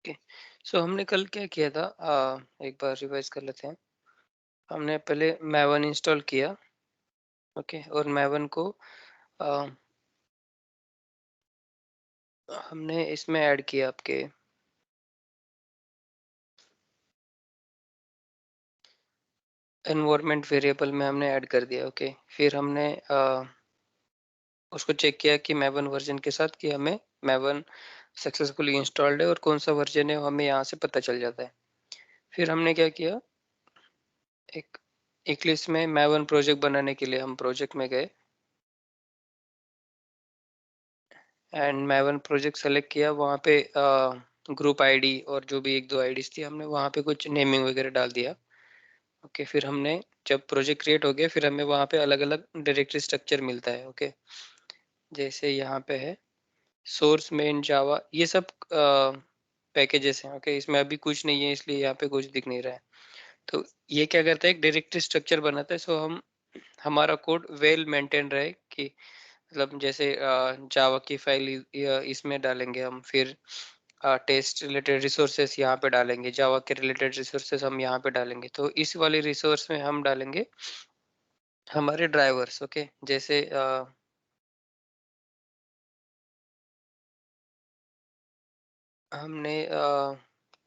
Okay. सो हमने कल क्या किया था, एक बार रिवाइज कर लेते हैं। हमने पहले मैवन इंस्टॉल किया। ओके, और मैवन को आ, हमने इसमें ऐड किया आपके एनवायरनमेंट वेरिएबल में हमने ऐड कर दिया। ओके, फिर हमने उसको चेक किया कि मैवन वर्जन के साथ कि हमें मैवन सक्सेसफुली इंस्टॉल्ड है और कौन सा वर्जन है, हमें यहाँ से पता चल जाता है। फिर हमने क्या किया, एक इक्लिप्स में मैवन प्रोजेक्ट बनाने के लिए हम प्रोजेक्ट में गए एंड मैवन प्रोजेक्ट सेलेक्ट किया। वहाँ पे ग्रुप आईडी और जो भी एक दो आईडीज थी, हमने वहाँ पे कुछ नेमिंग वगैरह डाल दिया। ओके, फिर हमने जब प्रोजेक्ट क्रिएट हो गया, फिर हमें वहाँ पे अलग अलग डायरेक्टरी स्ट्रक्चर मिलता है। ओके, जैसे यहाँ पे है सोर्स मेन जावा, ये सब पैकेजेस हैं। ओके, इसमें अभी कुछ नहीं है इसलिए यहाँ पे कुछ दिख नहीं रहा है। तो ये क्या करता है, एक डायरेक्टरी स्ट्रक्चर बनाता है, सो हम हमारा कोड वेल मेंटेन रहे कि मतलब जैसे जावा की फाइल इसमें डालेंगे हम, फिर टेस्ट रिलेटेड रिसोर्सेस यहाँ पे डालेंगे, जावा के रिलेटेड रिसोर्सेस हम यहाँ पे डालेंगे। तो इस वाले रिसोर्स में हम डालेंगे हमारे ड्राइवर्स। ओके, जैसे हमने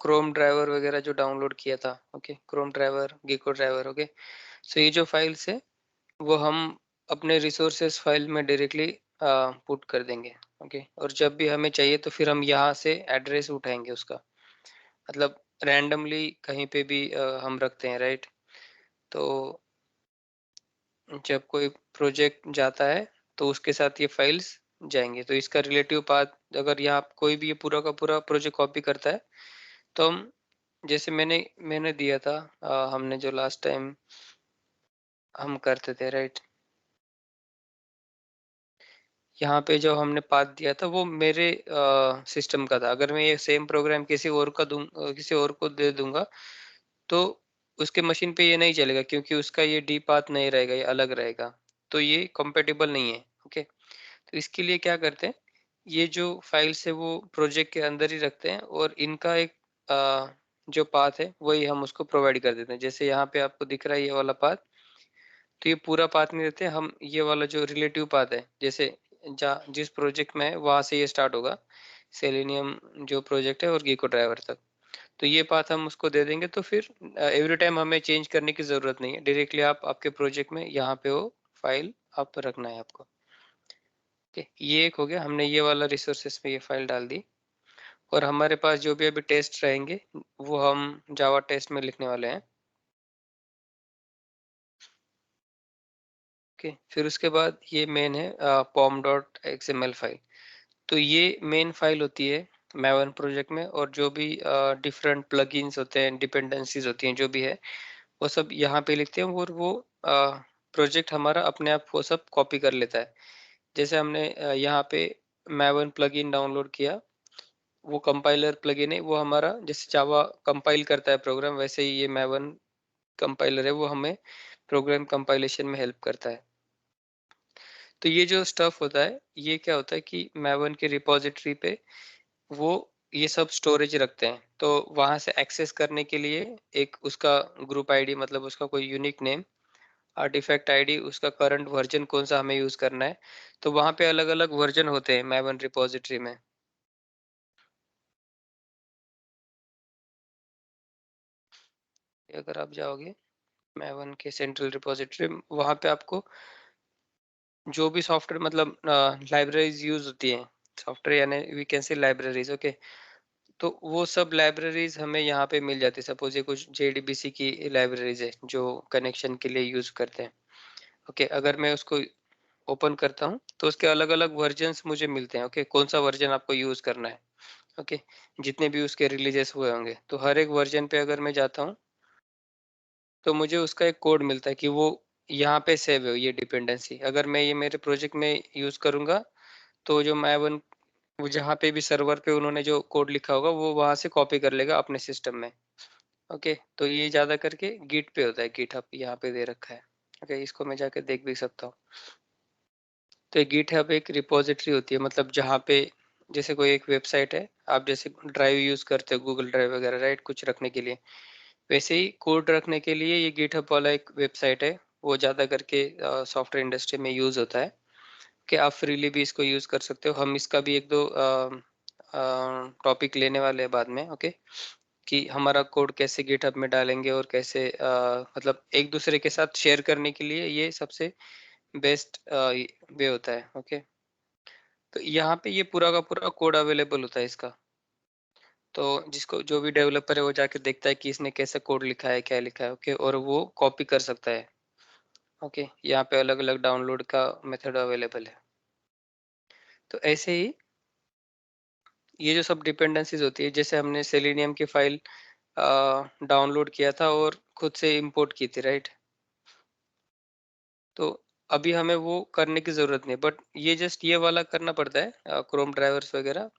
क्रोम ड्राइवर वगैरह जो डाउनलोड किया था। Okay, chrome driver, gecko driver. Okay, so ये जो फाइल्स है वो हम अपने रिसोर्सेस फाइल में डायरेक्टली पुट कर देंगे। ओके, और जब भी हमें चाहिए तो फिर हम यहाँ से एड्रेस उठाएंगे उसका, मतलब रैंडमली कहीं पे भी हम रखते हैं, राइट। तो जब कोई प्रोजेक्ट जाता है तो उसके साथ ये फाइल्स जाएंगे। तो इसका रिलेटिव पाथ, अगर यहाँ कोई भी ये पूरा का पूरा प्रोजेक्ट कॉपी करता है तो हम, जैसे मैंने मैंने दिया था, हमने जो लास्ट टाइम हम करते थे, राइट। यहाँ पे जो हमने पाथ दिया था वो मेरे सिस्टम का था। अगर मैं ये सेम प्रोग्राम किसी और को दे दूंगा तो उसके मशीन पे ये नहीं चलेगा, क्योंकि उसका ये डी पाथ नहीं रहेगा, ये अलग रहेगा। तो ये कंपेटेबल नहीं है। ओके, तो इसके लिए क्या करते हैं, ये जो फाइल्स है वो प्रोजेक्ट के अंदर ही रखते हैं और इनका एक जो पाथ है वही हम उसको प्रोवाइड कर देते हैं। जैसे यहाँ पे आपको दिख रहा है ये वाला पाथ, तो ये पूरा पाथ नहीं देते हम, ये वाला जो रिलेटिव पाथ है, जैसे जिस प्रोजेक्ट में है वहां से ये स्टार्ट होगा, सेलेनियम जो प्रोजेक्ट है और गीको ड्राइवर तक। तो ये पाथ हम उसको दे देंगे, तो फिर एवरी टाइम हमें चेंज करने की जरूरत नहीं है, डायरेक्टली आप आपके प्रोजेक्ट में यहाँ पे वो फाइल आप रखना है आपको। ओके, ये एक हो गया, हमने ये वाला रिसोर्सेस में ये फाइल डाल दी। और हमारे पास जो भी अभी टेस्ट रहेंगे वो हम जावा टेस्ट में लिखने वाले हैं। ओके, फिर उसके बाद ये मेन है पॉम डॉट एक्सएमएल फाइल। तो ये मेन फाइल होती है मैवन प्रोजेक्ट में, और जो भी डिफरेंट प्लगइन्स होते हैं, डिपेंडेंसीज होती हैं, जो भी है वो सब यहाँ पे लिखते हैं, और वो प्रोजेक्ट हमारा अपने आप वो सब कॉपी कर लेता है। जैसे हमने यहाँ पे मैवन प्लगइन डाउनलोड किया, वो कंपाइलर प्लगइन है, वो हमारा जैसे जावा कंपाइल करता है प्रोग्राम, वैसे ही ये मैवन कंपाइलर है, वो हमें प्रोग्राम कंपाइलेशन में हेल्प करता है। तो ये जो स्टफ होता है, ये क्या होता है कि मैवन के रिपॉजिटरी पे वो ये सब स्टोरेज रखते हैं। तो वहां से एक्सेस करने के लिए एक उसका ग्रुप आईडी, मतलब उसका कोई यूनिक नेम, आर्टिफैक्ट आईडी, उसका करंट वर्जन कौन सा हमें यूज करना है। तो वहां पे अलग अलग वर्जन होते हैं मैवन रिपॉजिटरी में। अगर आप जाओगे मैवन के सेंट्रल रिपॉजिटरी, वहां पे आपको जो भी सॉफ्टवेयर, मतलब लाइब्रेरीज यूज होती हैं, सॉफ्टवेयर यानी we can say libraries. Okay, तो वो सब लाइब्रेरीज हमें यहाँ पे मिल जाती है। सपोज ये कुछ JDBC की लाइब्रेरीज है जो कनेक्शन के लिए यूज करते हैं। ओके, अगर मैं उसको ओपन करता हूँ तो उसके अलग अलग वर्जन्स मुझे मिलते हैं। ओके, कौन सा वर्जन आपको यूज करना है। ओके, जितने भी उसके रिलीजेस हुए होंगे, तो हर एक वर्जन पे अगर मैं जाता हूँ तो मुझे उसका एक कोड मिलता है कि वो यहाँ पे सेव है ये डिपेंडेंसी। अगर मैं ये मेरे प्रोजेक्ट में यूज करूंगा तो जो मैं वन, वो जहाँ पे भी सर्वर पे उन्होंने जो कोड लिखा होगा वो वहां से कॉपी कर लेगा अपने सिस्टम में। ओके, तो ये ज्यादा करके गिट पे होता है, गिट हब यहाँ पे दे रखा है। ओके, इसको मैं जाके देख भी सकता हूँ। तो गिट हब एक रिपोजिटरी होती है, मतलब जहाँ पे जैसे कोई एक वेबसाइट है, आप जैसे ड्राइव यूज़ करते हो गूगल ड्राइव वगैरह, राइट? कुछ रखने के लिए। वैसे ही कोड रखने के लिए ये गिटहब वाला एक वेबसाइट है, वो ज़्यादा करके सॉफ्टवेयर इंडस्ट्री में यूज़ होता है, कि आप फ्रीली भी इसको यूज़ कर सकते हो। हम इसका भी 1-2 टॉपिक लेने वाले हैं बाद में, ओके? कि हमारा कोड कैसे गिटहब में डालेंगे और कैसे मतलब एक दूसरे के साथ शेयर करने के लिए ये सबसे बेस्ट वे होता है, ओके? तो यहाँ पे ये पूरा का पूरा कोड अवेलेबल होता है इसका। तो जिसको जो भी डेवलपर है वो जाके देखता है कि इसने कैसा कोड लिखा है, क्या लिखा है, ओके? और वो कॉपी कर सकता है, ओके? यहाँ पे अलग-अलग डाउनलोड का मेथड अवेलेबल है। तो ऐसे ही ये जो सब डिपेंडेंसीज होती है, जैसे हमने सेलेनियम की फाइल डाउनलोड किया था और खुद से इंपोर्ट की थी, राइट? तो अभी हमें वो करने की ज़रूरत नहीं है, बट ये जस्ट ये वाला करना पड़ता है क्रोम ड्राइवर्स वगैरह।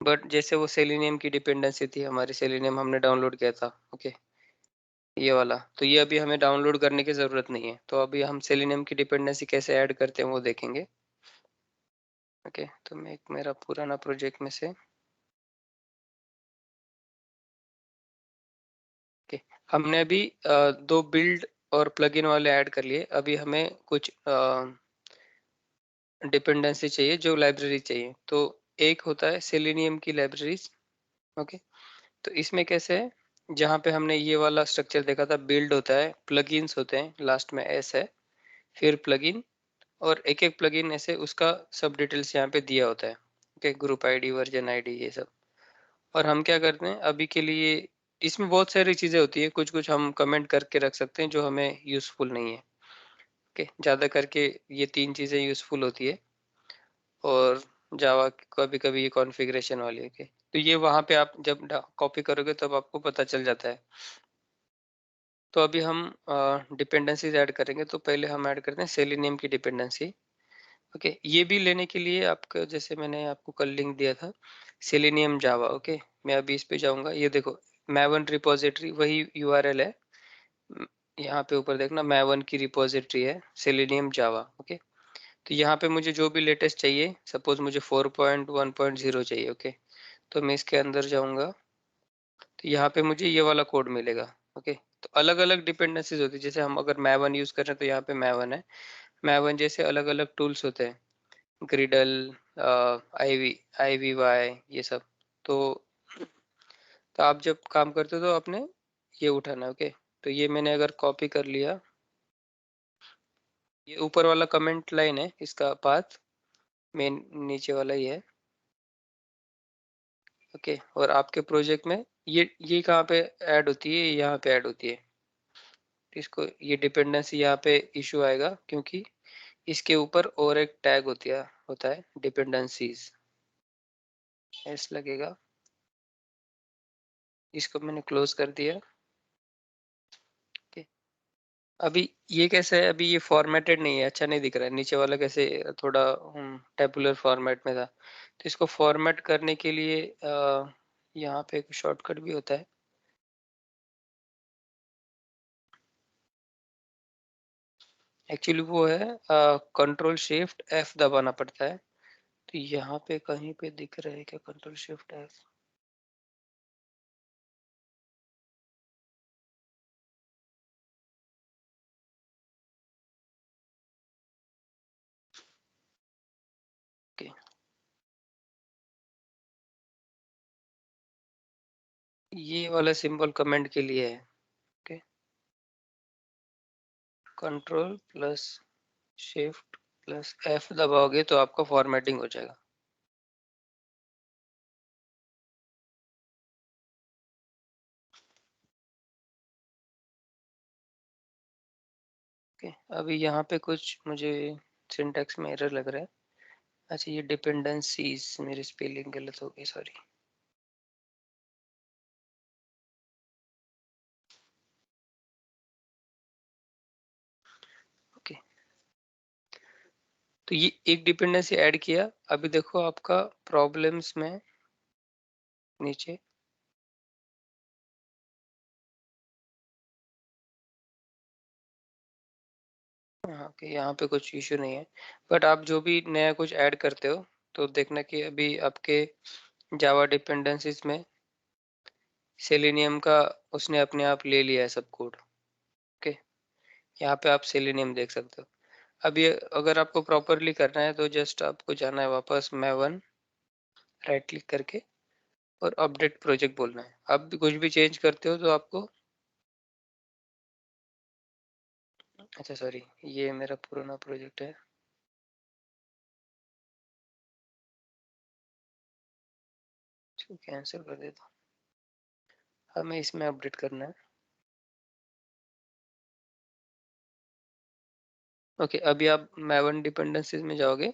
बट जैसे वो सेलेनियम की डिपेंडेंसी थी हमारी, सेलेनियम हमने डाउनलोड किया था, ओके? ये वाला, तो ये अभी हमें डाउनलोड करने की ज़रूरत नहीं है। तो अभी हम सेलेनियम की डिपेंडेंसी कैसे ऐड करते हैं वो देखेंगे, ओके? तो मैं एक मेरा पुराना प्रोजेक्ट में से, ओके, हमने अभी 2 बिल्ड और प्लगइन वाले ऐड कर लिए। अभी हमें कुछ डिपेंडेंसी चाहिए, जो लाइब्रेरी चाहिए। तो एक होता है सेलेनियम की लाइब्रेरीज, ओके? तो इसमें कैसे है, जहाँ पे हमने ये वाला स्ट्रक्चर देखा था, बिल्ड होता है, प्लगइन्स होते हैं, लास्ट में एस है, फिर प्लगइन, और एक एक प्लगइन ऐसे उसका सब डिटेल्स यहाँ पे दिया होता है, okay? Group ID, version ID, ये सब। और हम क्या करते हैं अभी के लिए, इसमें बहुत सारी चीजें होती है, कुछ कुछ हम कमेंट करके रख सकते हैं जो हमें यूजफुल नहीं है, ओके? ज्यादा करके ये 3 चीजें यूजफुल होती है, और जावा कभी कभी ये कॉन्फ़िगरेशन वाली, ओके? तो ये वहाँ पे आप जब कॉपी करोगे तब आपको पता चल जाता है। तो अभी हम डिपेंडेंसीज ऐड करेंगे, तो पहले हम ऐड करते हैं सेलेनियम की डिपेंडेंसी, ओके? ये भी लेने के लिए आपका, जैसे मैंने आपको कल लिंक दिया था, सेलेनियम जावा, ओके? मैं अभी इस पे जाऊंगा, ये देखो, मैवन रिपोजिटरी वही यूआरएल है। म, यहाँ पे ऊपर देखना, मैवन की रिपोजिटरी है सेलेनियम जावा, ओके? तो यहाँ पे मुझे जो भी लेटेस्ट चाहिए, सपोज मुझे 4.1.0 चाहिए, ओके? तो मैं इसके अंदर जाऊंगा, तो यहाँ पे मुझे ये वाला कोड मिलेगा, ओके? तो अलग अलग डिपेंडेंसीज होती है, जैसे हम अगर मैवन यूज कर रहे हैं तो यहाँ पे मैवन है। मैवन जैसे अलग अलग टूल्स होते हैं, ग्रिडल, IVY, ये सब। तो आप जब काम करते हो तो आपने ये उठाना है, ओके? तो ये मैंने अगर कॉपी कर लिया, ये ऊपर वाला कमेंट लाइन है, इसका पाथ मेन नीचे वाला ही है, ओके? और आपके प्रोजेक्ट में ये कहाँ पे ऐड होती है, यहाँ पे ऐड होती है। तो इसको, ये डिपेंडेंसी यहाँ पे इशू आएगा क्योंकि इसके ऊपर और एक टैग होता है डिपेंडेंसीज, एस लगेगा। इसको मैंने क्लोज कर दिया, ओके? अभी ये कैसा है, अभी ये फॉर्मेटेड नहीं है, अच्छा नहीं दिख रहा है, नीचे वाला कैसे थोड़ा टेबुलर फॉर्मेट में था। तो इसको फॉर्मेट करने के लिए यहाँ पे एक शॉर्टकट भी होता है, एक्चुअली वो है कंट्रोल शिफ्ट F दबाना पड़ता है। तो यहाँ पे कहीं पे दिख रहा है क्या, कंट्रोल शिफ्ट F? ओके, ये वाला सिंबल कमेंट के लिए है, ओके? कंट्रोल+शिफ्ट+F दबाओगे तो आपका फॉर्मेटिंग हो जाएगा, ओके? अभी यहाँ पे कुछ मुझे सिंटैक्स में एरर लग रहा है। अच्छा, ये डिपेंडेंसीज, मेरी स्पेलिंग गलत हो गई, सॉरी। ओके, तो ये एक डिपेंडेंसी ऐड किया। अभी देखो आपका प्रॉब्लम्स में नीचे, हाँ, ओके, यहाँ पे कुछ इशू नहीं है। बट आप जो भी नया कुछ ऐड करते हो, तो देखना कि अभी आपके जावा डिपेंडेंसीज में सेलेनियम का उसने अपने आप ले लिया है सब कोड। ओके, यहाँ पे आप सेलेनियम देख सकते हो। अब ये अगर आपको प्रॉपरली करना है तो जस्ट आपको जाना है वापस maven, राइट क्लिक करके और अपडेट प्रोजेक्ट बोलना है। आप भी कुछ भी चेंज करते हो तो आपको, अच्छा सॉरी, ये मेरा पुराना प्रोजेक्ट है, इसको कैंसिल कर देता हूँ। हमें इसमें अपडेट करना है। ओके, अभी आप maven डिपेंडेंसीज में जाओगे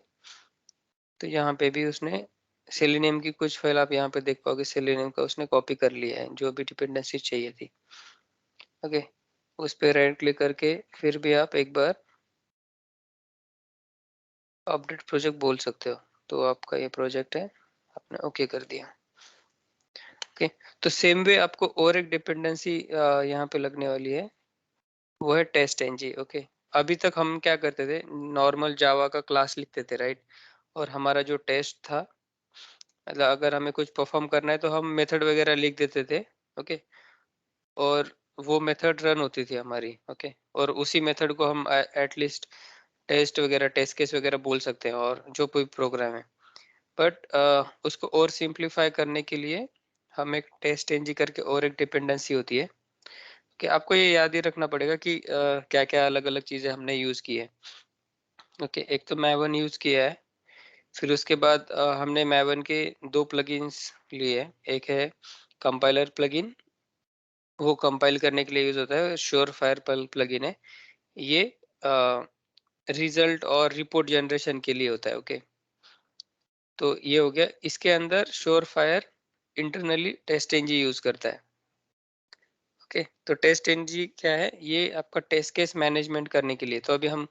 तो यहाँ पे भी उसने सेलेनियम की कुछ फाइल आप यहाँ पे देख पाओगे, सेलेनियम का उसने कॉपी कर लिया है जो भी डिपेंडेंसी चाहिए थी। ओके, उस पे राइट क्लिक करके फिर भी आप एक बार अपडेट प्रोजेक्ट बोल सकते हो। तो आपका ये प्रोजेक्ट है, आपने ओके कर दिया। ओके, तो सेम वे आपको और एक डिपेंडेंसी यहाँ पे लगने वाली है, वो है टेस्ट एनजी। ओके, अभी तक हम क्या करते थे, नॉर्मल जावा का क्लास लिखते थे, राइट, और हमारा जो टेस्ट था, मतलब अगर हमें कुछ परफॉर्म करना है तो हम मेथड वगैरह लिख देते थे। ओके, और वो मेथड रन होती थी हमारी। ओके, और उसी मेथड को हम एटलीस्ट टेस्ट वगैरह, टेस्ट केस वगैरह बोल सकते हैं, और जो कोई प्रोग्राम है। बट उसको और सिंप्लीफाई करने के लिए हम एक टेस्ट एनजी करके और एक डिपेंडेंसी होती है कि आपको ये याद ही रखना पड़ेगा कि क्या क्या अलग अलग चीजें हमने यूज की है। ओके, एक तो मैवन यूज किया है, फिर उसके बाद हमने मैवन के दो प्लगइन्स लिए हैं। एक है कंपाइलर प्लगइन, वो कंपाइल करने के लिए यूज होता है। श्योर फायर प्लगइन है ये, रिजल्ट और रिपोर्ट जनरेशन के लिए होता है। ओके, तो ये हो गया। इसके अंदर Surefire internally TestNG use करता है। ओके, तो टेस्ट एनजी क्या है, ये आपका टेस्ट केस मैनेजमेंट करने के लिए। तो अभी हम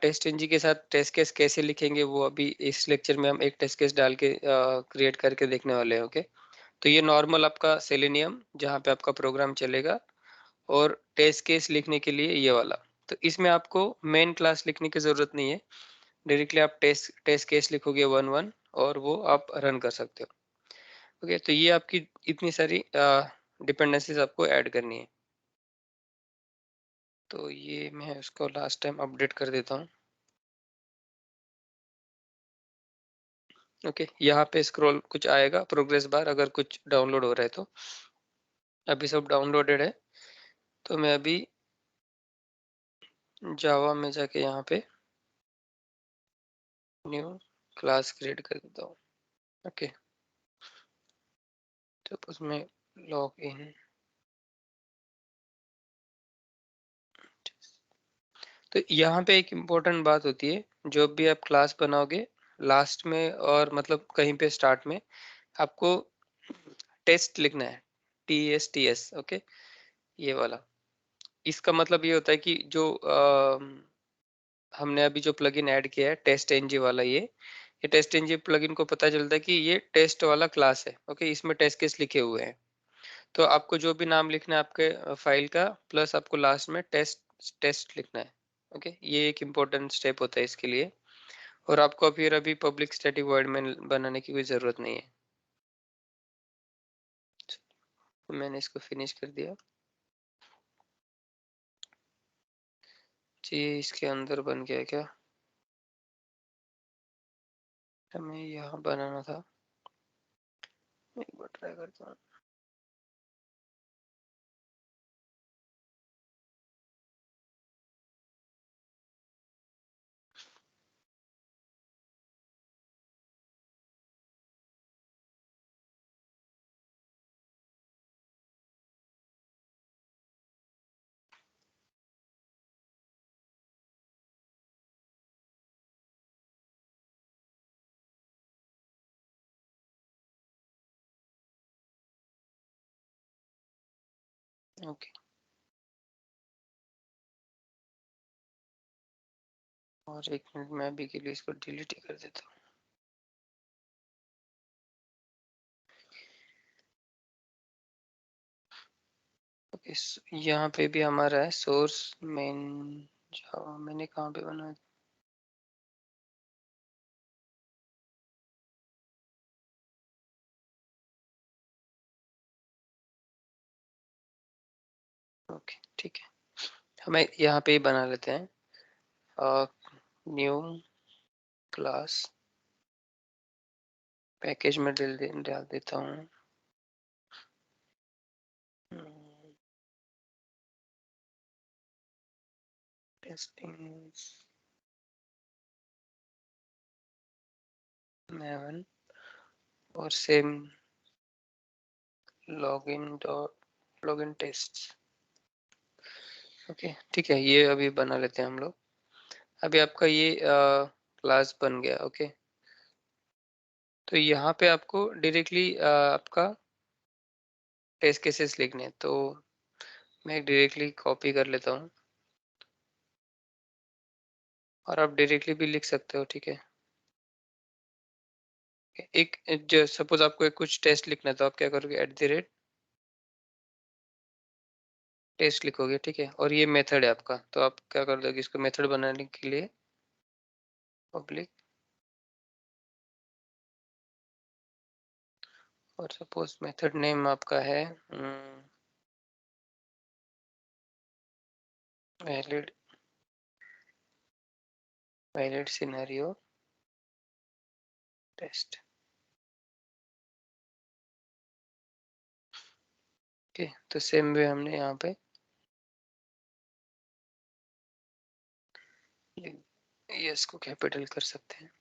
टेस्ट एनजी के साथ टेस्ट केस कैसे लिखेंगे वो अभी इस लेक्चर में हम एक टेस्ट केस डाल के क्रिएट करके देखने वाले हैं। ओके, तो ये नॉर्मल आपका सेलेनियम जहाँ पे आपका प्रोग्राम चलेगा, और टेस्ट केस लिखने के लिए ये वाला। तो इसमें आपको मेन क्लास लिखने की जरूरत नहीं है, डायरेक्टली आप टेस्ट टेस्ट केस लिखोगे वन वन और वो आप रन कर सकते हो। ओके, तो ये आपकी इतनी सारी डिपेंडेंसीज आपको ऐड करनी है। तो ये मैं उसको लास्ट टाइम अपडेट कर देता हूँ। ओके, यहाँ पे स्क्रॉल कुछ आएगा, प्रोग्रेस बार, अगर कुछ डाउनलोड हो रहा है तो। अभी सब डाउनलोडेड है, तो मैं अभी जावा में जाके यहाँ पे न्यू क्लास क्रिएट कर देता हूँ। ओके, तो उसमें लॉग इन, तो यहाँ पे एक इम्पोर्टेंट बात होती है, जो भी आप क्लास बनाओगे लास्ट में और मतलब कहीं पे स्टार्ट में आपको टेस्ट लिखना है, TSTS। ओके, ये वाला, इसका मतलब ये होता है कि जो हमने अभी जो प्लगइन ऐड किया है टेस्ट एनजी वाला, ये टेस्ट एनजी प्लगइन को पता चलता है कि ये टेस्ट वाला क्लास है। ओके, इसमें टेस्ट केस लिखे हुए हैं, तो आपको जो भी नाम लिखना है आपके फाइल का, प्लस आपको लास्ट में टेस्ट टेस्ट लिखना है। ओके, ये एक इम्पोर्टेंट स्टेप होता है इसके लिए, और आपको फिर अभी पब्लिक स्टैटिक वॉइड में बनाने की कोई जरूरत नहीं है। तो मैंने इसको फिनिश कर दिया जी। इसके अंदर बन गया क्या, हमें यहाँ बनाना था, एक बार ट्राई करता हूँ। ओके, और एक मिनट मैं अभी के लिए इसको डिलीट ही कर देता हूँ। ओके, यहाँ पे भी हमारा है सोर्स मेन जावा, मैंने कहाँ पे बनाया, ओके, ठीक है। हमें यहाँ पे ही बना लेते हैं। न्यू क्लास पैकेज में डाल देता हूँ। टेस्टिंग 11 और सेम लॉगिन टेस्ट। ओके, ठीक है, ये अभी बना लेते हैं हम लोग। अभी आपका ये क्लास बन गया। ओके, तो यहाँ पे आपको डायरेक्टली आपका टेस्ट केसेस लिखने हैं, तो मैं डायरेक्टली कॉपी कर लेता हूँ और आप डायरेक्टली भी लिख सकते हो, ठीक है। एक जो सपोज आपको एक कुछ टेस्ट लिखना है तो आप क्या करोगे, @ टेस्ट लिखोगे, ठीक है। और ये मेथड है आपका, तो आप क्या कर दोगे, इसको मेथड बनाने के लिए पब्लिक, और सपोज मेथड नेम आपका है valid valid scenario test. Okay, तो सेम वे हमने यहाँ पे यस को कैपिटल कर सकते हैं।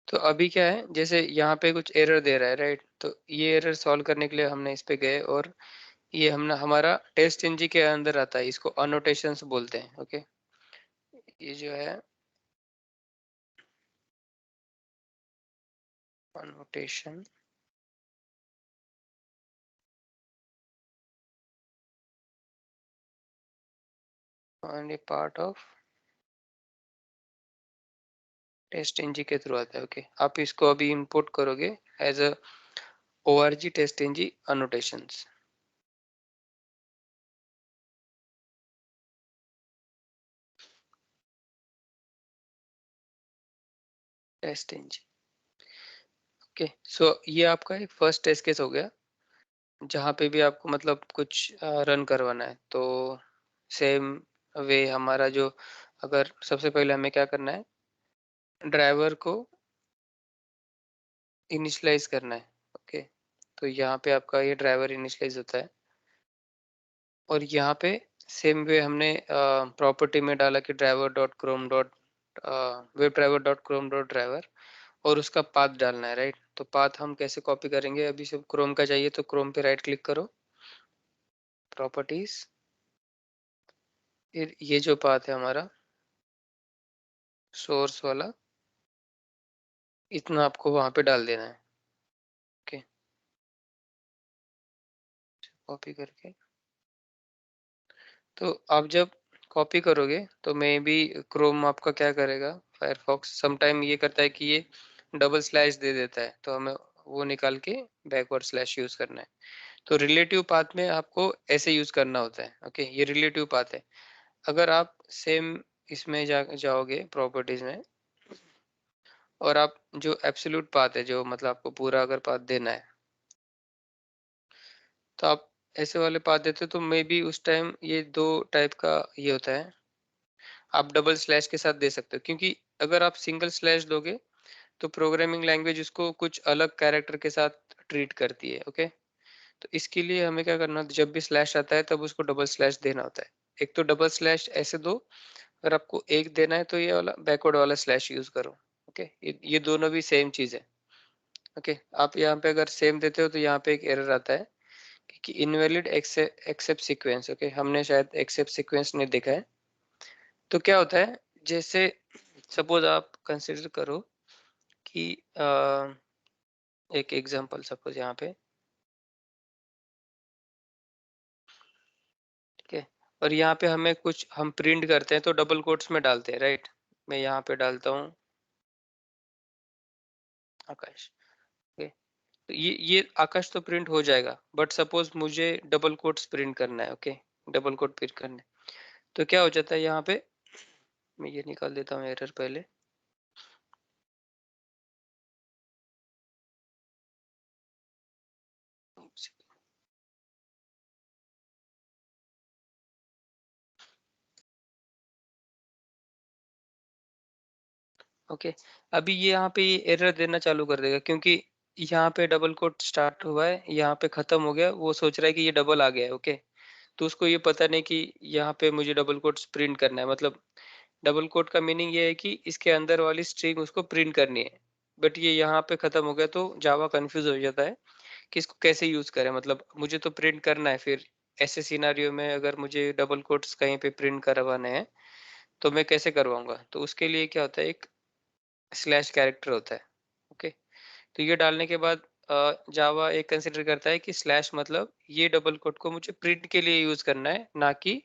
तो अभी क्या है, जैसे यहाँ पे कुछ एरर दे रहा है, राइट, तो ये एरर सॉल्व करने के लिए हमने इस पे गए और ये हमने हमारा टेस्ट एनजी के अंदर आता है, इसको अनोटेशंस बोलते हैं। ओके, ये जो है annotation only part of test NG के थ्रू आता है। ओके, आप इसको अभी इंपोर्ट करोगे as a org test NG annotations test NG. Okay, so ये आपका एक फर्स्ट टेस्ट केस हो गया, जहाँ पे भी आपको मतलब कुछ रन करवाना है। तो सेम वे हमारा जो, अगर सबसे पहले हमें क्या करना है, ड्राइवर को इनिशियलाइज करना है। ओके, तो यहाँ पे आपका ये ड्राइवर इनिशियलाइज होता है और यहाँ पे सेम वे हमने प्रॉपर्टी में डाला कि driver dot Chrome dot web driver dot Chrome dot driver, और उसका पाथ डालना है, राइट। तो पाथ हम कैसे कॉपी करेंगे, अभी सिर्फ क्रोम का चाहिए तो क्रोम पे राइट क्लिक करो, प्रॉपर्टीज, फिर ये जो पाथ है हमारा सोर्स वाला, इतना आपको वहां पे डाल देना है। ओके, कॉपी करके, तो आप जब कॉपी करोगे तो मे बी क्रोम आपका क्या करेगा, फायरफॉक्स समटाइम ये करता है कि ये डबल स्लैश दे देता है, तो हमें वो निकाल के बैकवर्ड स्लैश यूज करना है। तो रिलेटिव पाथ में आपको ऐसे यूज करना होता है। ओके, ये रिलेटिव पाथ है। अगर आप सेम इसमें जाओगे प्रॉपर्टीज में, और आप जो एब्सोल्यूट पाथ है, जो मतलब आपको पूरा अगर पाथ देना है, तो आप ऐसे वाले पाथ देते हो तो मे बी उस टाइम ये दो टाइप का ये होता है, आप डबल स्लैश के साथ दे सकते हो, क्योंकि अगर आप सिंगल स्लैश दोगे तो प्रोग्रामिंग लैंग्वेज उसको कुछ अलग कैरेक्टर के साथ ट्रीट करती है। ओके, तो इसके लिए हमें क्या करना होता है, जब भी स्लैश आता है तब उसको डबल स्लैश देना होता है। एक तो डबल स्लैश ऐसे दो, अगर आपको एक देना है तो ये वाला बैकवर्ड वाला स्लैश यूज करो। ओके, ये दोनों भी सेम चीज है। ओके, आप यहाँ पे अगर सेम देते हो तो यहाँ पे एक एरर आता है कि इनवैलिड एक्सेप्ट सीक्वेंस। ओके, हमने शायद एक्सेप्ट सीक्वेंस नहीं देखा है। तो क्या होता है, जैसे सपोज आप कंसिडर करो कि एक एग्जांपल सपोज यहाँ पे, ठीक है, और यहाँ पे हमें कुछ हम प्रिंट करते हैं तो डबल कोट्स में डालते हैं, राइट। मैं यहाँ पे डालता हूँ आकाश। ओके, तो ये आकाश तो प्रिंट हो जाएगा, बट सपोज मुझे डबल कोट्स प्रिंट करना है। ओके, डबल कोट प्रिंट करना है, तो क्या हो जाता है यहाँ पे, मैं ये निकाल देता हूँ एरर पहले। ओके। अभी ये यहाँ पे ये एरर देना चालू कर देगा क्योंकि यहाँ पे डबल कोट स्टार्ट हुआ है, यहाँ पे खत्म हो गया, वो सोच रहा है कि ये डबल आ गया है। ओके। तो उसको ये पता नहीं कि यहाँ पे मुझे डबल कोट्स प्रिंट करना है, मतलब डबल कोट का मीनिंग ये है कि इसके अंदर वाली स्ट्रिंग उसको प्रिंट करनी है। बट ये यहाँ पे खत्म हो गया तो जावा कंफ्यूज हो जाता है कि इसको कैसे यूज करें, मतलब मुझे तो प्रिंट करना है, फिर ऐसे सिनारियो में अगर मुझे डबल कोट्स कहीं पे प्रिंट करवाने हैं तो मैं कैसे करवाऊंगा? तो उसके लिए क्या होता है, एक स्लैश कैरेक्टर होता है। ओके। तो ये डालने के बाद जावा एक कंसिडर करता है कि स्लैश मतलब ये डबल कोट को मुझे प्रिंट के लिए यूज करना है, ना कि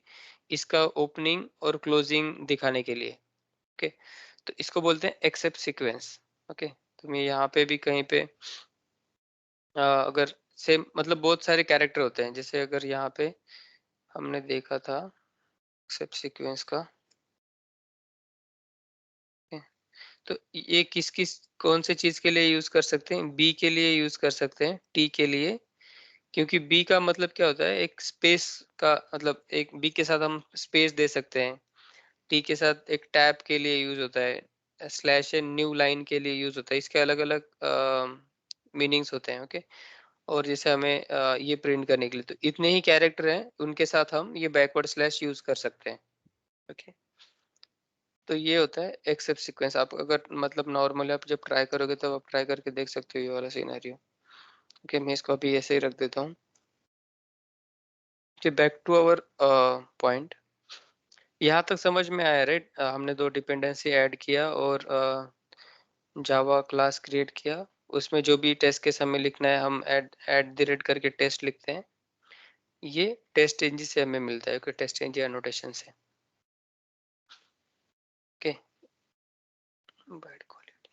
इसका ओपनिंग और क्लोजिंग दिखाने के लिए। ओके। तो इसको बोलते हैं एक्सेप्ट सीक्वेंस। ओके। तो मैं यहाँ पे भी कहीं पे अगर सेम मतलब बहुत सारे कैरेक्टर होते हैं, जैसे अगर यहाँ पे हमने देखा था एक्सेप्ट सीक्वेंस का। okay, तो ये किस किस कौन से चीज के लिए यूज कर सकते हैं? बी के लिए यूज कर सकते हैं, टी के लिए, क्योंकि बी का मतलब क्या होता है, एक स्पेस का मतलब, एक बी के साथ हम स्पेस दे सकते हैं। टी के साथ एक टैब के लिए यूज होता है, स्लैश एंड न्यू लाइन के लिए यूज होता है, इसके अलग अलग मीनिंग्स होते हैं। ओके। और जैसे हमें ये प्रिंट करने के लिए तो इतने ही कैरेक्टर हैं, उनके साथ हम ये बैकवर्ड स्लैश यूज कर सकते हैं। ओके। तो ये होता है एक्सेप्ट सीक्वेंस। आप अगर मतलब नॉर्मली आप जब ट्राई करोगे तो आप ट्राई करके देख सकते हो ये वाला सिनेरियो। ओके। मैं इसको अभी ऐसे ही रख देता हूँ। Back to our point. यहाँ तक समझ में आया, राइट? हमने दो डिपेंडेंसी ऐड किया और जावा क्लास क्रिएट किया, उसमें जो भी टेस्ट केस हमें लिखना है हम एट द रेट करके टेस्ट लिखते हैं। ये टेस्ट एनजी से हमें मिलता है, टेस्ट एनजी एनोटेशन से। ओके। Bad quality.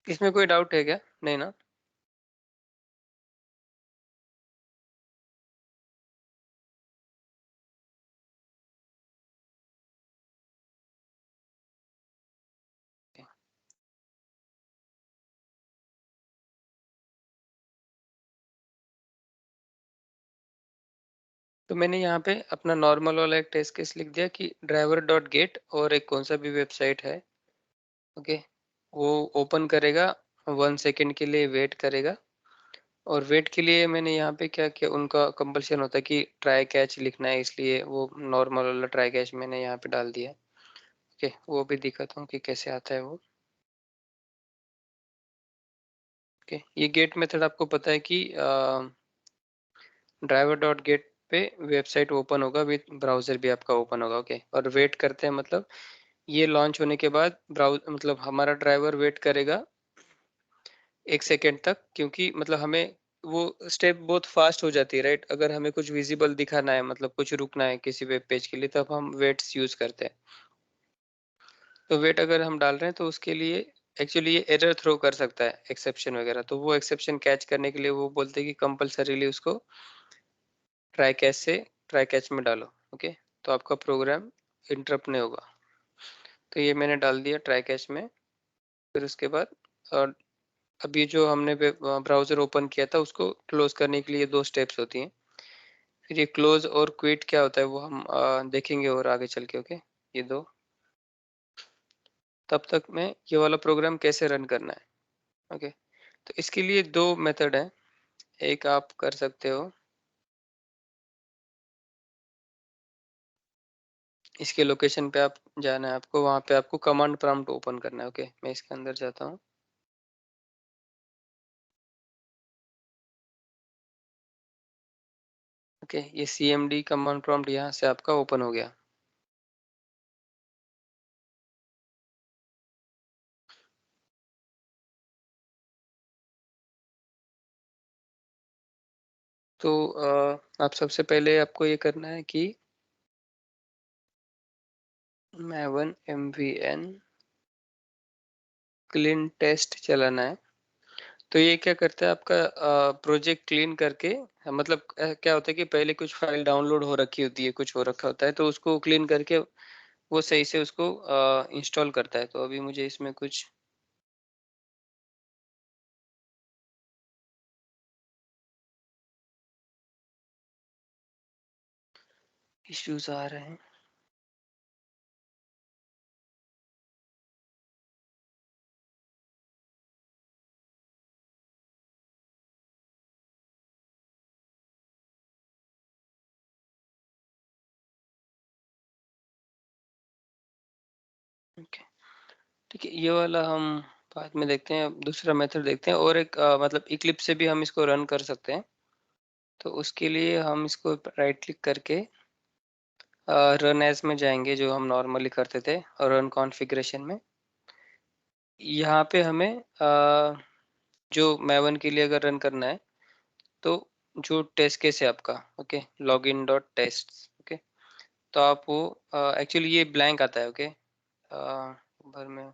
इसमें कोई डाउट है क्या? नहीं ना? तो मैंने यहाँ पे अपना नॉर्मल वाला एक टेस्ट केस लिख दिया कि ड्राइवर डॉट गेट और एक कौन सा भी वेबसाइट है। ओके। वो ओपन करेगा, 1 सेकेंड के लिए वेट करेगा, और वेट के लिए मैंने यहाँ पे क्या किया, उनका कंपल्सन होता है कि ट्राई कैच लिखना है, इसलिए वो नॉर्मल वाला ट्राई कैच मैंने यहाँ पे डाल दिया। ओके। वो भी दिखाता हूँ कि कैसे आता है वो। ओके। ये गेट मेथड आपको पता है कि ड्राइवर डॉट गेट पे वेबसाइट ओपन होगा, विद ब्राउजर भी आपका ओपन होगा। ओके। और वेट करते हैं मतलब ये लॉन्च होने के बाद ब्राउज मतलब हमारा ड्राइवर वेट करेगा 1 सेकेंड तक, क्योंकि मतलब हमें वो स्टेप बहुत फास्ट हो जाती है, राइट? अगर हमें कुछ विजिबल दिखाना है, मतलब कुछ रुकना है किसी वेब पेज के लिए, तब हम वेट्स यूज करते हैं। तो वेट अगर हम डाल रहे हैं तो उसके लिए एक्चुअली ये एरर थ्रो कर सकता है, एक्सेप्शन वगैरह, तो वो एक्सेप्शन कैच करने के लिए वो बोलते हैं कि कंपल्सरीली उसको ट्राई कैच से ट्राई कैच में डालो। ओके। तो आपका प्रोग्राम इंटरप्ट नहीं होगा। तो ये मैंने डाल दिया ट्राई कैच में। फिर उसके बाद और अभी जो हमने ब्राउजर ओपन किया था उसको क्लोज करने के लिए दो स्टेप्स होती हैं। फिर ये क्लोज और क्विट क्या होता है वो हम देखेंगे और आगे चल के। ओके। ये दो। तब तक मैं ये वाला प्रोग्राम कैसे रन करना है। ओके। तो इसके लिए दो मेथड है। एक आप कर सकते हो, इसके लोकेशन पे आप जाना है, आपको वहां पे आपको कमांड प्रॉम्प्ट ओपन करना है। ओके। मैं इसके अंदर जाता हूँ। ओके। ये cmd कमांड प्रॉम्प्ट यहाँ से आपका ओपन हो गया। तो आप सबसे पहले आपको ये करना है कि maven mvn क्लीन टेस्ट चलाना है। तो ये क्या करता है, आपका प्रोजेक्ट क्लीन करके, मतलब क्या होता है कि पहले कुछ फाइल डाउनलोड हो रखी होती है, कुछ हो रखा होता है, तो उसको क्लीन करके वो सही से उसको इंस्टॉल करता है। तो अभी मुझे इसमें कुछ इश्यूज आ रहे हैं। ओके, ठीक है, ये वाला हम बाद में देखते हैं। अब दूसरा मेथड देखते हैं, और एक मतलब इक्लिप्स से भी हम इसको रन कर सकते हैं। तो उसके लिए हम इसको राइट क्लिक करके रन एज में जाएंगे, जो हम नॉर्मली करते थे, और रन कॉन्फ़िगरेशन में यहाँ पे हमें जो मैवन के लिए अगर रन करना है, तो जो टेस्ट केस है आपका, okay, login dot test, okay, तो आप वो एक्चुअली ये ब्लैंक आता है, ओके, भर में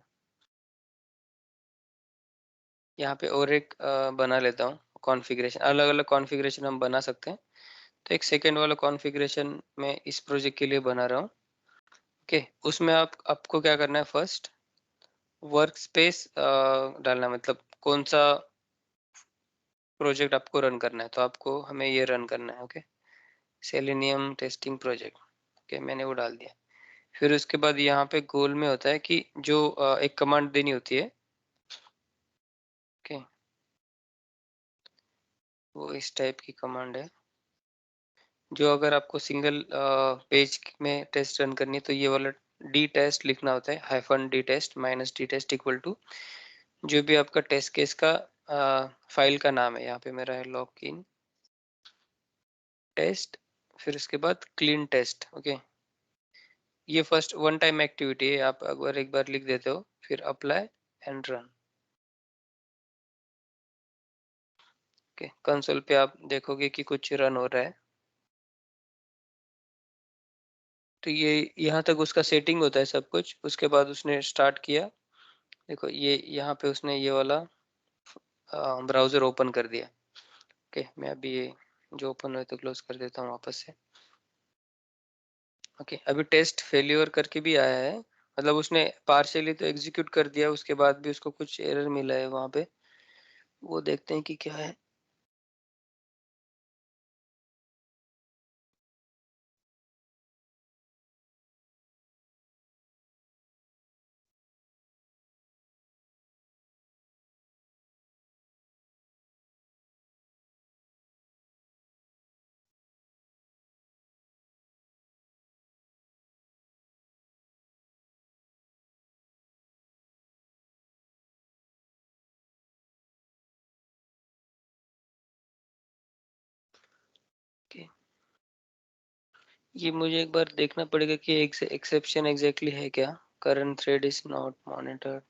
यहाँ पे और एक बना लेता हूँ कॉन्फ़िगरेशन। अलग अलग कॉन्फ़िगरेशन हम बना सकते हैं, तो एक सेकेंड वाला कॉन्फ़िगरेशन मैं इस प्रोजेक्ट के लिए बना रहा हूँ। ओके, उसमें आपको क्या करना है, फर्स्ट वर्क स्पेस डालना है, मतलब कौन सा प्रोजेक्ट आपको रन करना है, तो आपको हमें ये रन करना है, okay, selenium testing project, okay, मैंने वो डाल दिया। फिर उसके बाद यहाँ पे गोल में होता है कि जो एक कमांड देनी होती है, ओके, वो इस टाइप की कमांड है, जो अगर आपको सिंगल पेज में टेस्ट रन करनी है, तो ये वाला डी टेस्ट लिखना होता है, hyphen D test minus D test equal to जो भी आपका टेस्ट केस का फाइल का नाम है। यहाँ पे मेरा है लॉगिन टेस्ट, फिर उसके बाद क्लीन टेस्ट, ओके, ये फर्स्ट वन टाइम एक्टिविटी है, आप अगर एक बार लिख देते हो, फिर apply and run, okay, console पे आप देखोगे कि कुछ रन हो रहा है। तो ये यहाँ तक उसका सेटिंग होता है सब कुछ, उसके बाद उसने स्टार्ट किया, देखो ये यहाँ पे उसने ये वाला ब्राउजर ओपन कर दिया, ओके, मैं अभी ये जो ओपन है तो क्लोज कर देता हूँ वापस से। ओके, अभी टेस्ट फेल्योर करके भी आया है, मतलब उसने पार्शियली तो एग्जीक्यूट कर दिया, उसके बाद भी उसको कुछ एरर मिला है वहाँ पे, वो देखते हैं कि क्या है। ओके, ये मुझे एक बार देखना पड़ेगा कि एक्सेप्शन एग्जैक्टली है क्या, current thread is not monitored,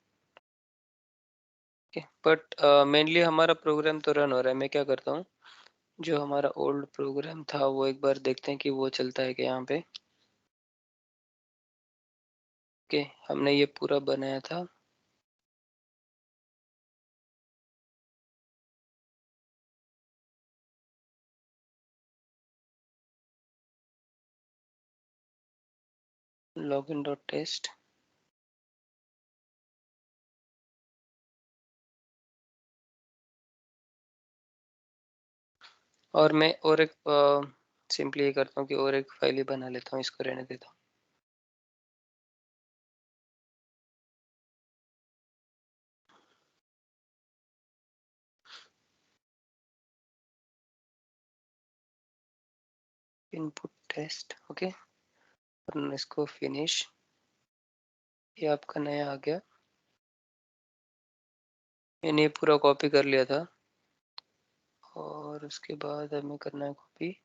okay, but mainly हमारा प्रोग्राम तो रन हो रहा है। मैं क्या करता हूँ, जो हमारा ओल्ड प्रोग्राम था वो एक बार देखते हैं कि वो चलता है क्या यहाँ पे। ओके, हमने ये पूरा बनाया था, लॉगिन डॉट टेस्ट, और मैं और एक सिंपली ये करता हूँ कि और एक फाइल ही बना लेता हूँ, इसको रहने देता हूँ। इनपुट टेस्ट, ओके, और इसको फिनिश, ये आपका नया आ गया, मैंने ये पूरा कॉपी कर लिया था, और उसके बाद हमें करना है कॉपी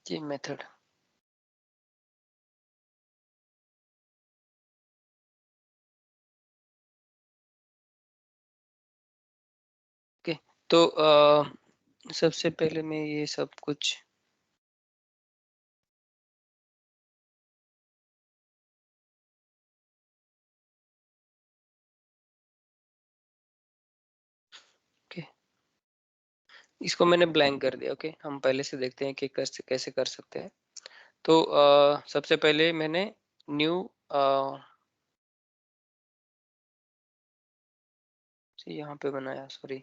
ये मेथड, ओके, तो सबसे पहले मैं ये सब कुछ, ओके, इसको मैंने ब्लैंक कर दिया, ओके, हम पहले से देखते हैं कि कैसे कैसे कर सकते हैं। तो सबसे पहले मैंने न्यू यहाँ पे बनाया, सॉरी,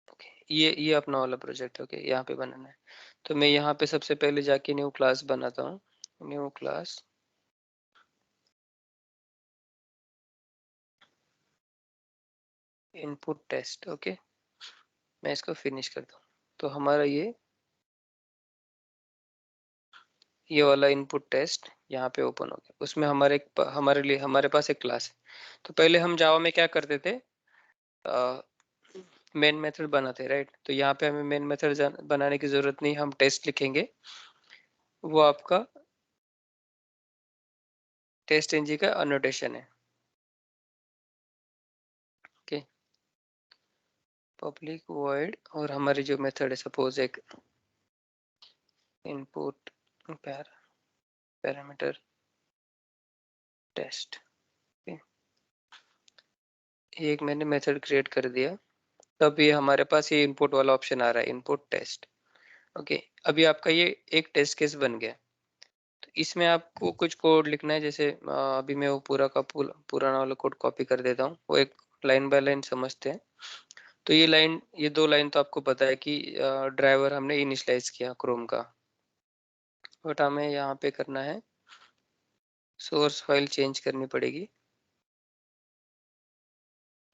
ओके, ये अपना वाला प्रोजेक्ट है, ओके, यहाँ पे बनाना है। तो मैं यहाँ पे सबसे पहले जाके न्यू क्लास बनाता हूँ, new class input test, okay, मैं इसको फिनिश करता हूँ। तो हमारा ये ये वाला इनपुट टेस्ट यहाँ पे ओपन हो गया। उसमें हमारे लिए हमारे पास एक क्लास है। तो पहले हम जावा में क्या करते थे, मेन मेथड बनाते, राइट। तो यहाँ पे हमें मेन मेथड बनाने की जरूरत नहीं, हम टेस्ट लिखेंगे। वो आपका टेस्ट एनजी का अनोटेशन है। ओके, पब्लिक वॉइड और हमारी जो मेथड है, सपोज एक इनपुट पैरामीटर टेस्ट। एक मैंने मेथड क्रिएट कर दिया। तब ये हमारे पास ये इनपुट वाला ऑप्शन आ रहा है, इनपुट टेस्ट। ओके, अभी आपका ये एक टेस्ट केस बन गया। तो इसमें आपको कुछ कोड लिखना है, जैसे अभी मैं वो पुराना वाला कोड कॉपी कर देता हूँ, वो एक लाइन बाय लाइन समझते हैं। तो ये दो लाइन तो आपको पता है कि ड्राइवर हमने इनिशियलाइज किया क्रोम का, बट हमें यहाँ पे करना है, सोर्स फाइल चेंज करनी पड़ेगी।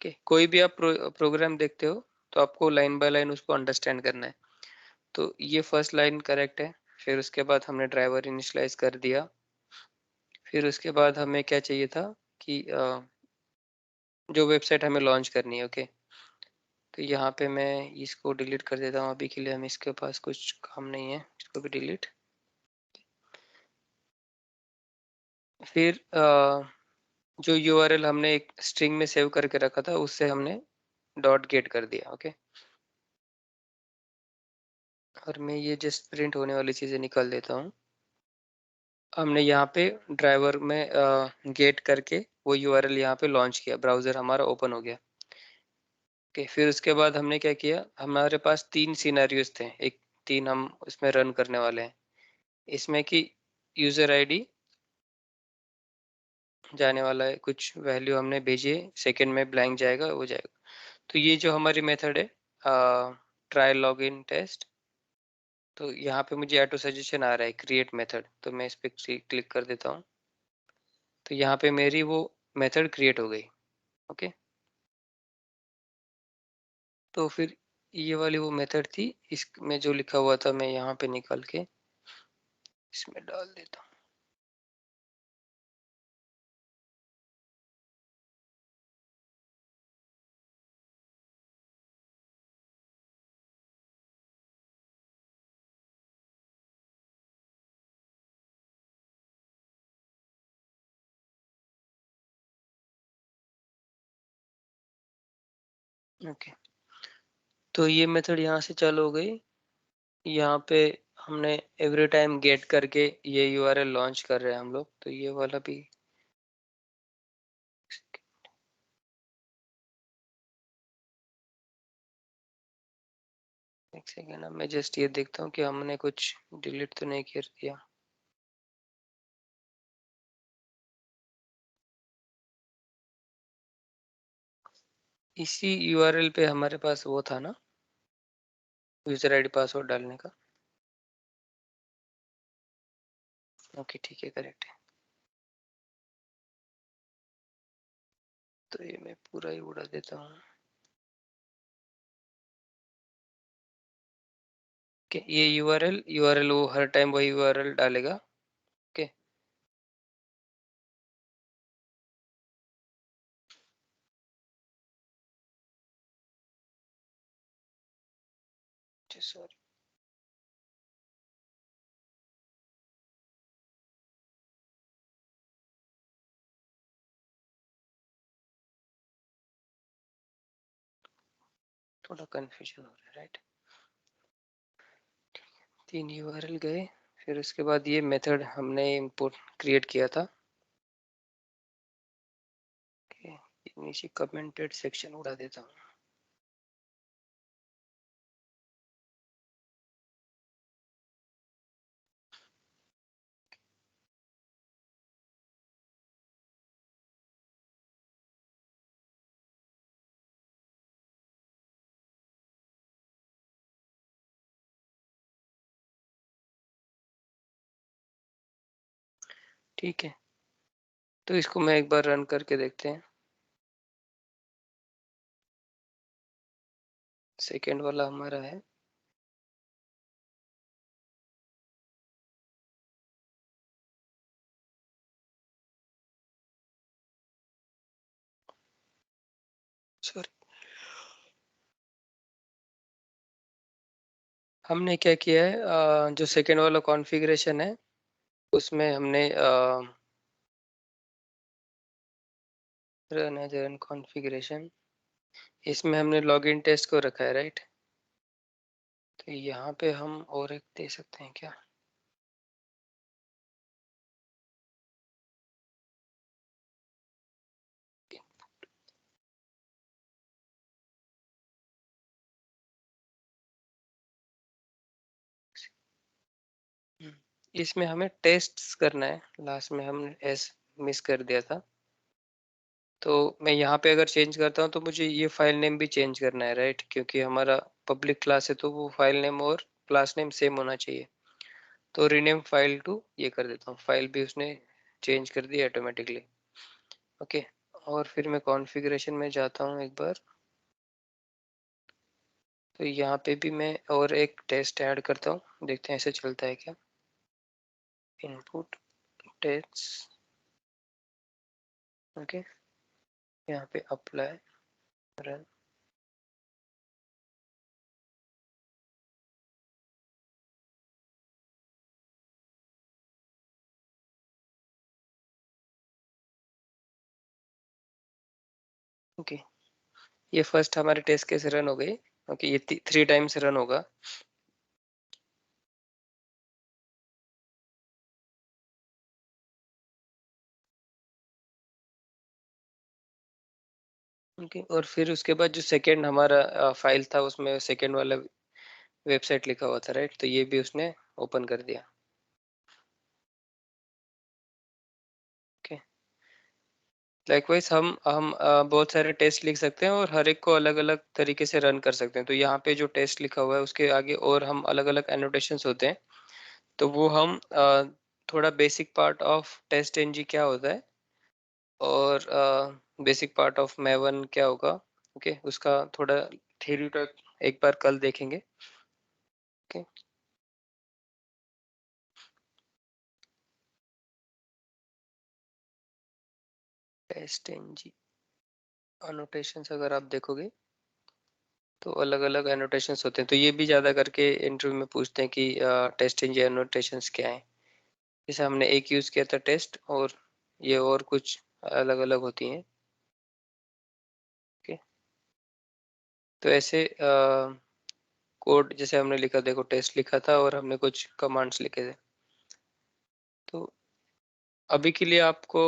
ओके, कोई भी आप प्रोग्राम देखते हो तो आपको लाइन बाय लाइन उसको अंडरस्टैंड करना है। तो ये फर्स्ट लाइन करेक्ट है। फिर उसके बाद हमने ड्राइवर इनिशियलाइज कर दिया। फिर उसके बाद हमें क्या चाहिए था कि जो वेबसाइट हमें लॉन्च करनी है। ओके, तो यहाँ पे मैं इसको डिलीट कर देता हूँ, अभी के लिए हम इसके पास कुछ काम नहीं है, इसको भी डिलीट। फिर जो यूआरएल हमने एक स्ट्रिंग में सेव करके रखा था, उससे हमने डॉट गेट कर दिया। ओके, और मैं ये जस्ट प्रिंट होने वाली चीजें निकाल देता हूँ। हमने यहाँ पे ड्राइवर में गेट करके वो यूआरएल यहाँ पे लॉन्च किया, ब्राउजर हमारा ओपन हो गया। ओके, फिर उसके बाद हमने क्या किया, हमारे पास तीन सिनेरियोज थे, एक तीन हम उसमें रन करने वाले हैं। इसमें कि यूजर आईडी जाने वाला है, कुछ वैल्यू हमने भेजी है, सेकेंड में ब्लैंक जाएगा, वो जाएगा। तो ये जो हमारी मेथड है ट्रायल लॉगिन टेस्ट, तो यहाँ पे मुझे ऑटो सजेशन आ रहा है क्रिएट मेथड, तो मैं इस पर क्लिक कर देता हूँ। तो यहाँ पे मेरी वो मेथड क्रिएट हो गई। ओके, तो फिर ये वाली वो मेथड थी, इसमें जो लिखा हुआ था मैं यहाँ पे निकाल के इसमें डाल देता हूँ। ओके, तो ये मेथड यहाँ से चालू हो गई। यहाँ पे हमने एवरी टाइम गेट करके ये यूआरएल लॉन्च कर रहे हैं हम लोग, तो ये वाला भी। एक सेकेंड, अब मैं जस्ट ये देखता हूँ कि हमने कुछ डिलीट तो नहीं कर दिया। इसी यूआरएल पे हमारे पास वो था ना, यूजर आईडी पासवर्ड डालने का। ओके, ठीक है, करेक्ट है। तो ये मैं पूरा ही उड़ा देता हूँ कि ये यूआरएल वो हर टाइम वही यूआरएल डालेगा। Okay, sorry. थोड़ा कंफ्यूजन हो रहा है, राइट। तीन यूआरएल गए। फिर उसके बाद ये मेथड हमने इंपोर्ट क्रिएट किया था। ओके, नीचे कमेंटेड सेक्शन उड़ा देता हूँ। ठीक है, तो इसको मैं एक बार रन करके देखते हैं। सेकेंड वाला हमारा है। सॉरी। हमने क्या किया है, जो सेकंड वाला कॉन्फ़िगरेशन है, उसमें हमने रन एज़ रन कॉन्फ़िगरेशन, इसमें हमने लॉगिन टेस्ट को रखा है, राइट? तो यहाँ पे हम और एक दे सकते हैं क्या? इसमें हमें टेस्ट्स करना है, लास्ट में हमने एस मिस कर दिया था। तो मैं यहाँ पे अगर चेंज करता हूँ तो मुझे ये फाइल नेम भी चेंज करना है, राइट? क्योंकि हमारा पब्लिक क्लास है तो वो फाइल नेम और क्लास नेम सेम होना चाहिए। तो रीनेम फाइल टू ये कर देता हूँ, फाइल भी उसने चेंज कर दी ऑटोमेटिकली। ओके, और फिर मैं कॉन्फ़िगरेशन में जाता हूँ एक बार। तो यहाँ पे भी मैं और एक टेस्ट ऐड करता हूँ, देखते हैं ऐसे चलता है क्या। इनपुट टेस्ट, ओके, यहाँ पे अप्लाई रन। ओके, ये फर्स्ट हमारे टेस्ट केस रन हो गई। ओके, ये 3 टाइम्स रन होगा। ओके, और फिर उसके बाद जो सेकंड हमारा फाइल था उसमें सेकंड वाला वेबसाइट लिखा हुआ था, राइट? तो ये भी उसने ओपन कर दिया। ओके, लाइकवाइज हम बहुत सारे टेस्ट लिख सकते हैं और हर एक को अलग अलग तरीके से रन कर सकते हैं। तो यहाँ पे जो टेस्ट लिखा हुआ है उसके आगे और हम अलग अलग एनोटेशंस होते हैं, तो वो हम थोड़ा basic part of TestNG क्या होता है और बेसिक पार्ट ऑफ मैवन क्या होगा, ओके, उसका थोड़ा थ्योरी तक एक बार कल देखेंगे। ओके, टेस्ट एनजी एनोटेशंस अगर आप देखोगे तो अलग अलग एनोटेशंस होते हैं। तो ये भी ज़्यादा करके इंटरव्यू में पूछते हैं कि टेस्ट एनजी एनोटेशंस क्या है। जैसे हमने एक यूज़ किया था टेस्ट, और ये और कुछ अलग अलग होती हैं। ओके, तो ऐसे कोड जैसे हमने लिखा, देखो टेस्ट लिखा था और हमने कुछ कमांड्स लिखे थे। तो अभी के लिए आपको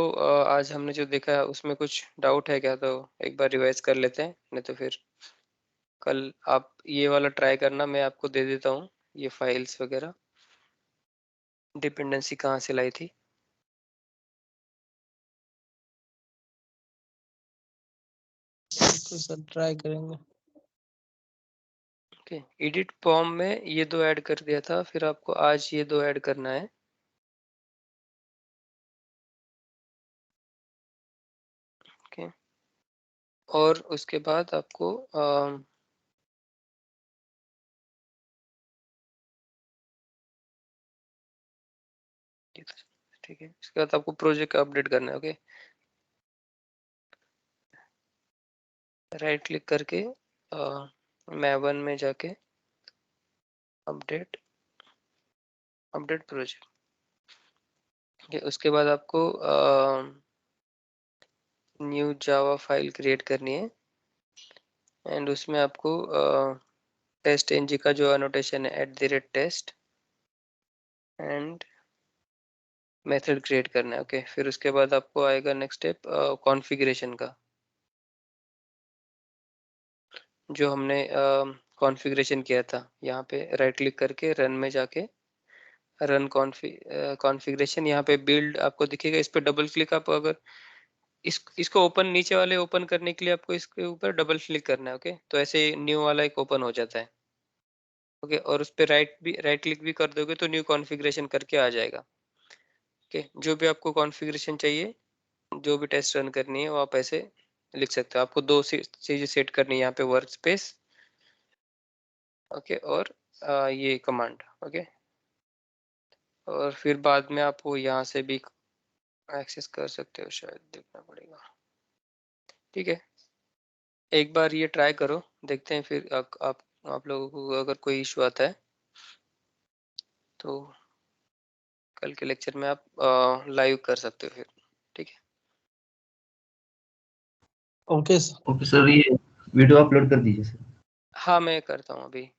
आज हमने जो देखा है उसमें कुछ डाउट है क्या? तो एक बार रिवाइज कर लेते हैं, नहीं तो फिर कल आप ये वाला ट्राई करना, मैं आपको दे देता हूँ ये फाइल्स वगैरह। डिपेंडेंसी कहाँ से लाई थी? तो सर ट्राई करेंगे। ओके, एडिट फॉर्म में ये दो ऐड कर दिया था, फिर आपको आज ये दो ऐड करना है। ओके, और उसके बाद आपको ठीक है, इसके बाद आपको प्रोजेक्ट अपडेट करना है। ओके, राइट क्लिक करके मैवन में जाके अपडेट, अपडेट प्रोजेक्ट। उसके बाद आपको न्यू जावा फाइल क्रिएट करनी है, एंड उसमें आपको टेस्ट एनजी का जो एनोटेशन है @टेस्ट एंड मेथड क्रिएट करना है। ओके, फिर उसके बाद आपको आएगा नेक्स्ट स्टेप कॉन्फ़िगरेशन का, जो हमने कॉन्फ़िगरेशन किया था। यहाँ पे राइट क्लिक करके रन में जाके रन कॉन्फ़िगरेशन, यहाँ पे बिल्ड आपको दिखेगा, इस पे डबल क्लिक, आप अगर इसको ओपन, नीचे वाले ओपन करने के लिए आपको इसके ऊपर डबल क्लिक करना है। ओके, तो ऐसे न्यू वाला एक ओपन हो जाता है। ओके, और उस पे राइट क्लिक भी कर दोगे तो न्यू कॉन्फ़िगरेशन करके आ जाएगा। ओके, जो भी आपको कॉन्फ़िगरेशन चाहिए, जो भी टेस्ट रन करनी है वो आप ऐसे लिख सकते हो। आपको दो चीजें सेट करनी है यहाँ पे, वर्क स्पेस, ओके, और ये कमांड। ओके, और फिर बाद में आप वो यहाँ से भी एक्सेस कर सकते हो, शायद देखना पड़ेगा। ठीक है, एक बार ये ट्राई करो, देखते हैं फिर आप लोगों को अगर कोई इश्यू आता है तो कल के लेक्चर में आप लाइव कर सकते हो फिर, ठीक है? ओके सर, ये वीडियो अपलोड कर दीजिए सर। हाँ, मैं करता हूँ अभी।